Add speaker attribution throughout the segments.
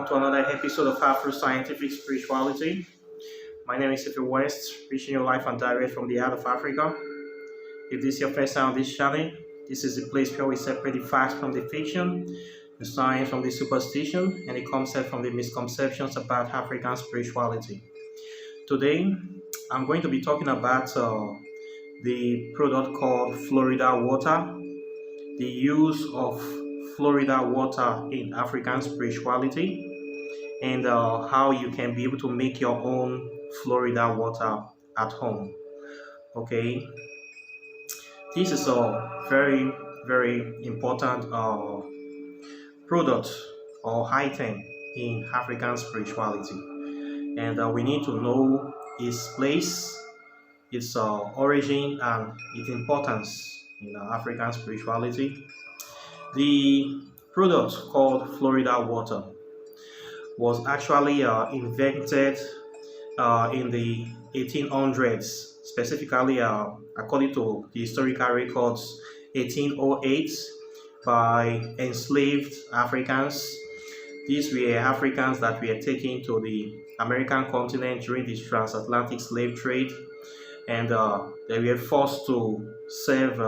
Speaker 1: to another episode of Afro Scientific Spirituality. My name is Ife West, reaching your life and direct from the heart of Africa. If this is your first time on this channel, this is the place where we separate the facts from the fiction, the science from the superstition, and the concept from the misconceptions about African spirituality. Today, I'm going to be talking about the product called Florida water, the use of Florida water in African spirituality, and how you can be able to make your own Florida water at home. Okay, this is a very important product or item in African spirituality, and we need to know its place, its origin, and its importance in African spirituality. The product called Florida water was actually invented in the 1800s, specifically according to the historical records, 1808, by enslaved Africans. These were Africans that were taken to the American continent during the transatlantic slave trade, and they were forced to serve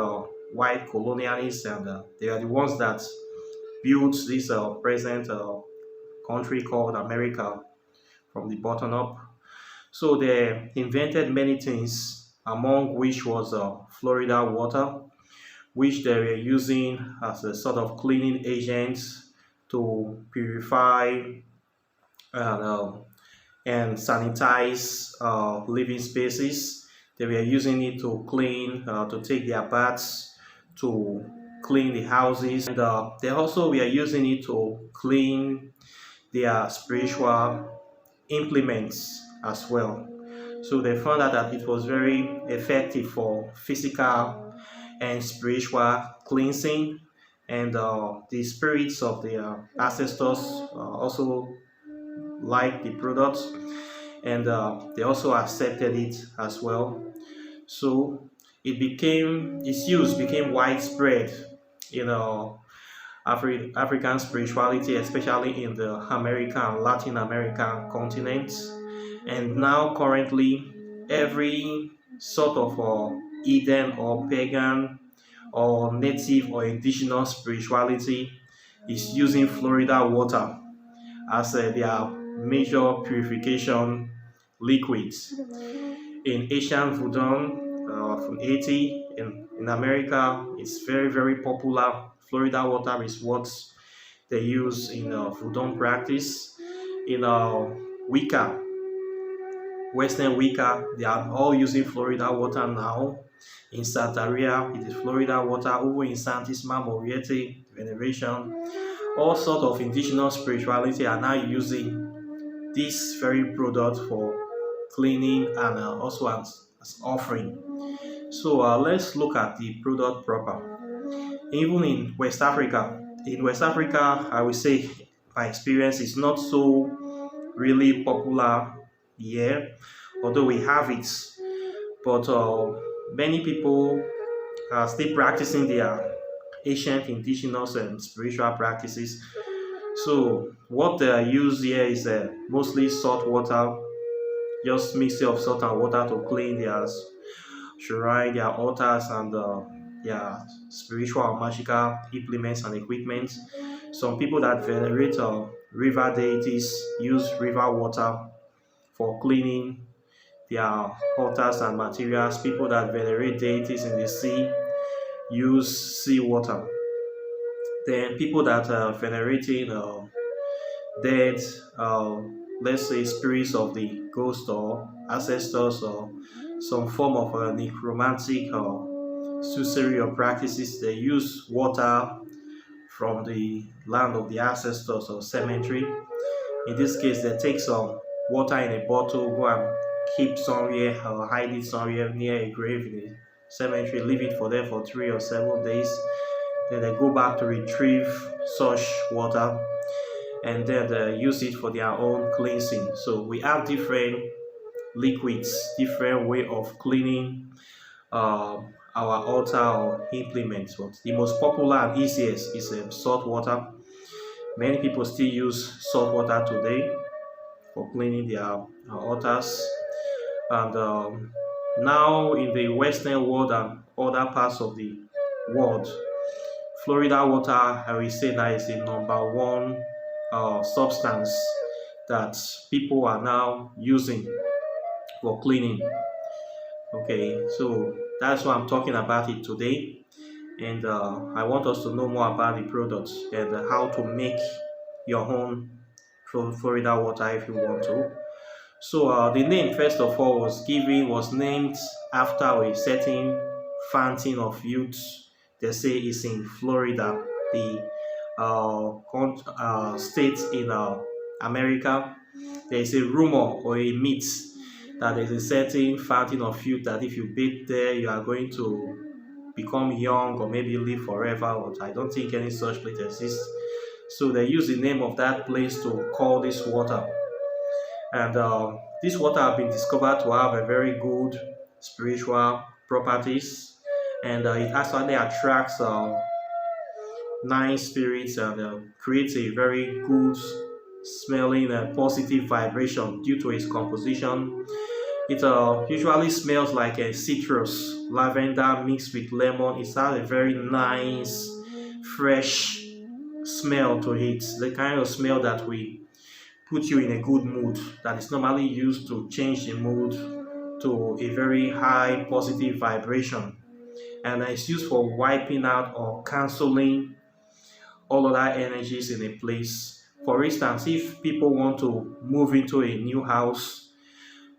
Speaker 1: white colonialists, and they are the ones that built this present country called America from the bottom up. So they invented many things, among which was Florida water, which they were using as a sort of cleaning agent to purify and sanitize living spaces. They were using it to clean, to take their baths, to clean the houses, and they also were using it to clean their spiritual implements as well. So they found out that it was very effective for physical and spiritual cleansing, and the spirits of the ancestors also liked the product, and they also accepted it as well. So its use became widespread in African spirituality, especially in the American and Latin American continents. And now currently, every sort of Eden or pagan or native or indigenous spirituality is using Florida water as their major purification liquids. In Asian voodoo from Haiti, in America, it's very popular. Florida water is what they use in voodoo practice. In Wicca, Western Wicca, they are all using Florida water now. In Santeria, it is Florida water. Over in Santisma Moriete veneration, all sorts of indigenous spirituality are now using this very product for cleaning and also as offering. So let's look at the product proper. Even in West Africa, I would say by experience, it's not so really popular here, although we have it. But many people are still practicing their ancient indigenous and spiritual practices. So what they use here is mostly salt water, just mixture of salt and water to clean their shrine, their altars, and their spiritual or magical implements and equipment. Some people that venerate river deities use river water for cleaning their altars and materials. People that venerate deities in the sea use sea water. Then people that are venerating dead, let's say spirits of the ghost or ancestors or some form of necromantic or sorcery or practices, they use water from the land of the ancestors or cemetery. In this case, they take some water in a bottle, go and keep somewhere or hide it somewhere near a grave in the cemetery, leave it for there for 3 or 7 days. Then they go back to retrieve such water, and then they use it for their own cleansing. So we have different liquids, different way of cleaning our altar or implements. But the most popular and easiest is salt water. Many people still use salt water today for cleaning their altars. And now in the Western world and other parts of the world, Florida water, I will say that is the number one substance that people are now using for cleaning. Okay, so that's why I'm talking about it today. And I want us to know more about the products and how to make your own Florida water if you want to. So the name, first of all, was named after a certain fountain of youth. They say it's in Florida, the state in America. There is a rumor or a myth that there's a certain fountain of youth that if you bathe there, you are going to become young or maybe live forever. But I don't think any such place exists. So they use the name of that place to call this water. And this water have been discovered to have a very good spiritual properties, and it actually attracts nice spirits and creates a very good smelling and positive vibration due to its composition. It usually smells like a citrus, lavender mixed with lemon. It has a very nice, fresh smell to it. The kind of smell that we put you in a good mood, that is normally used to change the mood to a very high positive vibration, and it's used for wiping out or canceling all other energies in a place. For instance, if people want to move into a new house,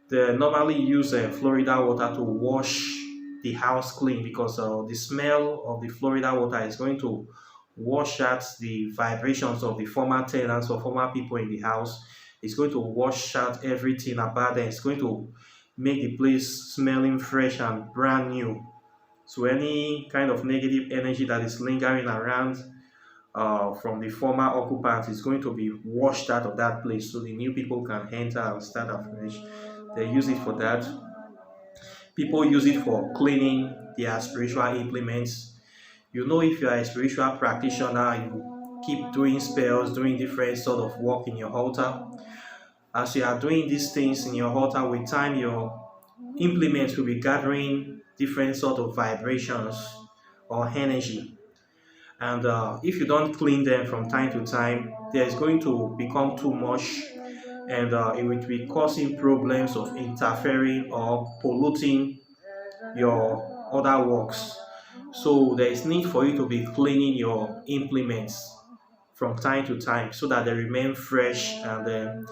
Speaker 1: they normally use Florida water to wash the house clean, because the smell of the Florida water is going to wash out the vibrations of the former tenants or former people in the house. It's going to wash out everything about them. It's going to make the place smelling fresh and brand new. So any kind of negative energy that is lingering around from the former occupants is going to be washed out of that place, so the new people can enter and start afresh. They use it for that. People use it for cleaning their spiritual implements. You know, if you are a spiritual practitioner, you keep doing spells, doing different sort of work in your altar. As you are doing these things in your altar, with time your implements will be gathering different sort of vibrations or energy. And if you don't clean them from time to time, there is going to become too much, and it will be causing problems of interfering or polluting your other works. So there is need for you to be cleaning your implements from time to time so that they remain fresh, and then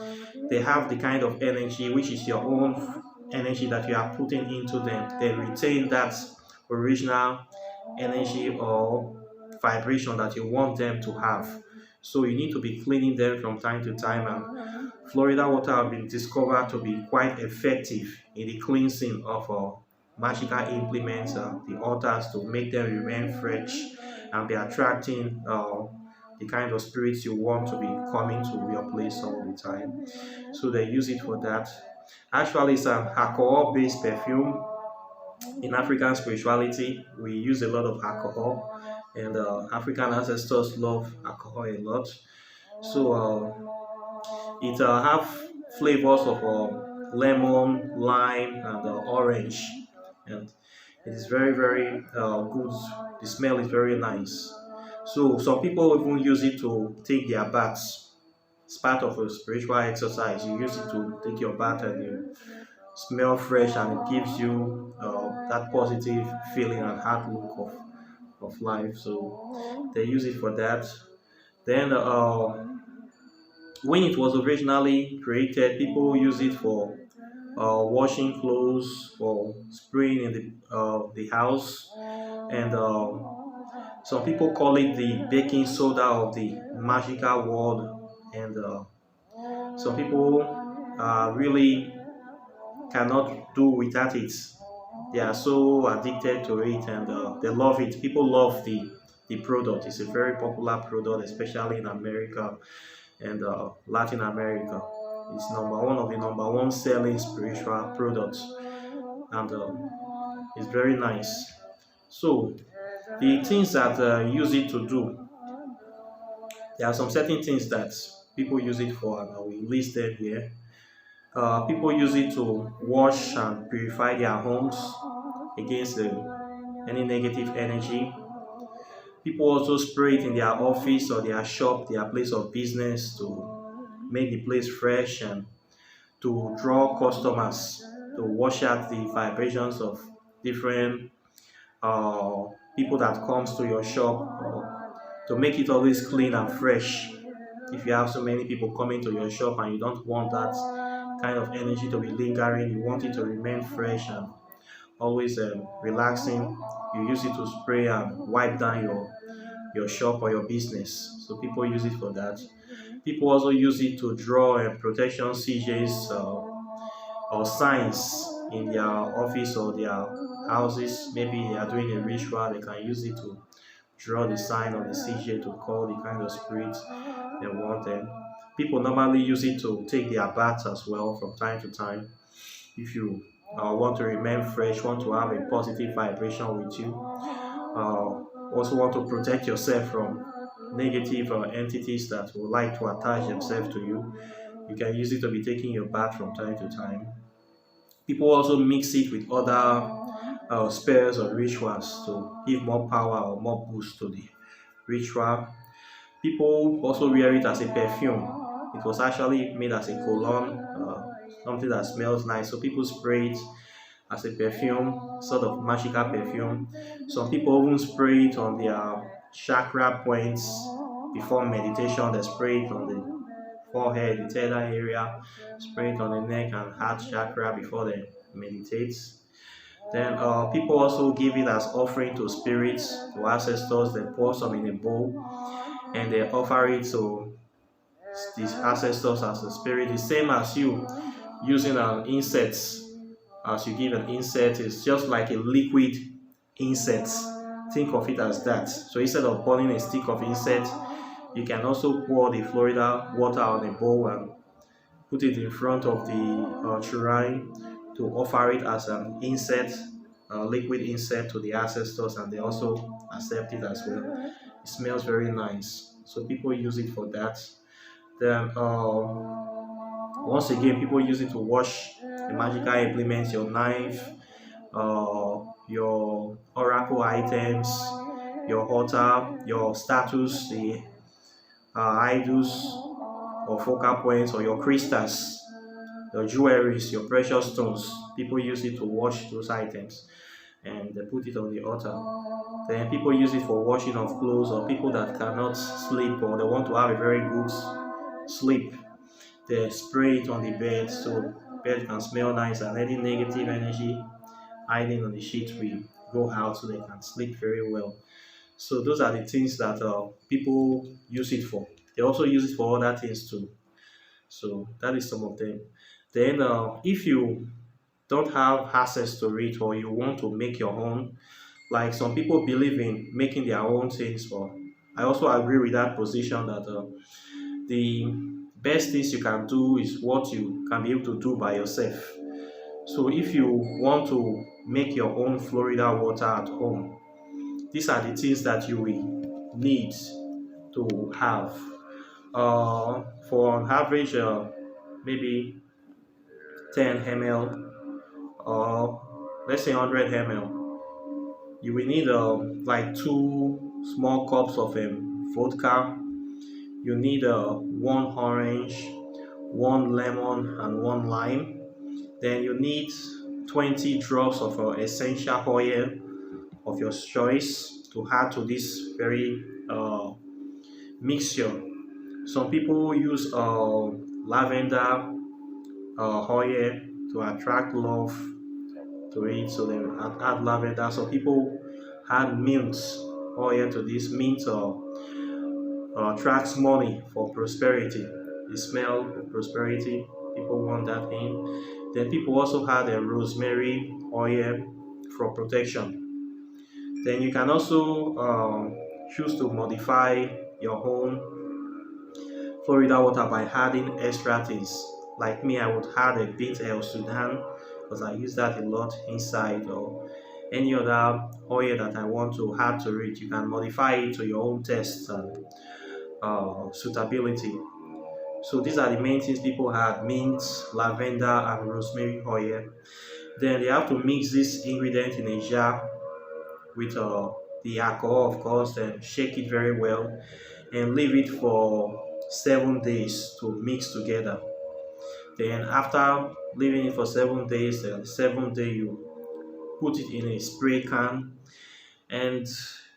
Speaker 1: they have the kind of energy which is your own energy that you are putting into them. They retain that original energy or vibration that you want them to have. So you need to be cleaning them from time to time, and Florida water have been discovered to be quite effective in the cleansing of magical implements, the altars, to make them remain fresh and be attracting the kind of spirits you want to be coming to your place all the time. So they use it for that. Actually, it's an alcohol-based perfume. In African spirituality, we use a lot of alcohol, and African ancestors love alcohol a lot. So it have flavors of lemon, lime, and orange, and it is very, very good. The smell is very nice. So some people even use it to take their baths. It's part of a spiritual exercise. You use it to take your bath and you smell fresh, and it gives you that positive feeling and outlook of life. So they use it for that. Then when it was originally created, people use it for washing clothes, for spraying in the house, and some people call it the baking soda of the magical world. And some people really cannot do without it. They are so addicted to it, and they love it. People love the product. It's a very popular product, especially in America and Latin America. It's one of the number one selling spiritual products, and it's very nice. So the things that use it to do, There are some certain things that people use it for, and I will list them here. People use it to wash and purify their homes against any negative energy. People also spray it in their office or their shop, their place of business, to make the place fresh and to draw customers, to wash out the vibrations of different uh, people that comes to your shop, or to make it always clean and fresh. If you have so many people coming to your shop and you don't want that kind of energy to be lingering, you want it to remain fresh and always relaxing, you use it to spray and wipe down your shop or your business. So people use it for that. People also use it to draw protection CJs or signs in their office or their houses. Maybe they are doing a ritual, they can use it to draw the sign on the CJ to call the kind of spirit they want. Them. People normally use it to take their baths as well from time to time. If you want to remain fresh, want to have a positive vibration with you, also want to protect yourself from negative entities that would like to attach themselves to you, you can use it to be taking your bath from time to time. People also mix it with other spells or rituals to give more power or more boost to the ritual. People also wear it as a perfume. It was actually made as a cologne, something that smells nice. So people spray it as a perfume, sort of magical perfume. Some people even spray it on their chakra points before meditation. They spray it on the forehead, the third eye area, spray it on the neck and heart chakra before they meditate. Then people also give it as offering to spirits, to ancestors. They pour some in a bowl and they offer it to these ancestors as a spirit. The same as you using an insect. As you give an insect, it's just like a liquid insect. Think of it as that. So instead of burning a stick of insect, you can also pour the Florida water on a bowl and put it in front of the shrine to offer it as an insect, liquid insect to the ancestors, and they also accept it as well. It smells very nice, so people use it for that. Then once again, people use it to wash the magical implements, your knife, your oracle items, your altar, your statues, the idols or focal points, or your crystals, your jewelries, your precious stones. People use it to wash those items and they put it on the altar. Then people use it for washing of clothes, or people that cannot sleep or they want to have a very good sleep. They spray it on the bed so bed can smell nice and any negative energy hiding on the sheet will go out so they can sleep very well. So those are the things that people use it for. They also use it for other things too. So that is some of them. Then if you don't have access to it or you want to make your own, like some people believe in making their own things, but I also agree with that position that the best things you can do is what you can be able to do by yourself. So if you want to make your own Florida water at home, these are the things that you will need to have. For an average, maybe 10 ml or let's say 100 ml, you will need like two small cups of vodka. You need one orange, one lemon, and one lime. Then you need 20 drops of essential oil of your choice to add to this very mixture. Some people use lavender oil to attract love to it, so they add lavender. Some people add mint oil to this. Mint attracts money for prosperity. The smell of prosperity, people want that in. Then people also add rosemary oil for protection. Then you can also choose to modify your own Florida water by adding extra things. Like me, I would add a bit El Sudan because I use that a lot inside, or any other oil that I want to add to it. You can modify it to your own taste and suitability. So these are the main things people add: mint, lavender, and rosemary oil. Then they have to mix this ingredient in a jar with the alcohol, of course, then shake it very well and leave it for 7 days to mix together. Then after leaving it for 7 days, the seventh day you put it in a spray can, and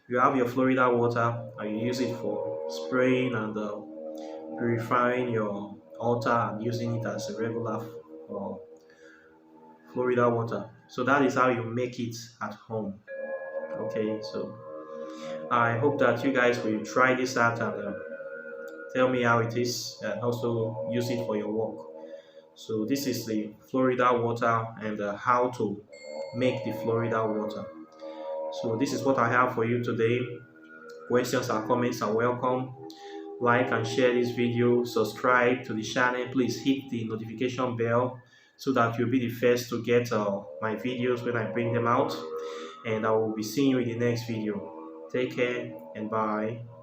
Speaker 1: you have your Florida water and you use it for spraying and purifying your altar and using it as a regular uh, Florida water. So that is how you make it at home. Okay, so I hope that you guys will try this out and tell me how it is and also use it for your work. So this is the Florida water and how to make the Florida water. So this is what I have for you today. Questions and comments are welcome. Like and share this video. Subscribe to the channel. Please hit the notification bell so that you'll be the first to get my videos when I bring them out. And I will be seeing you in the next video. Take care and bye.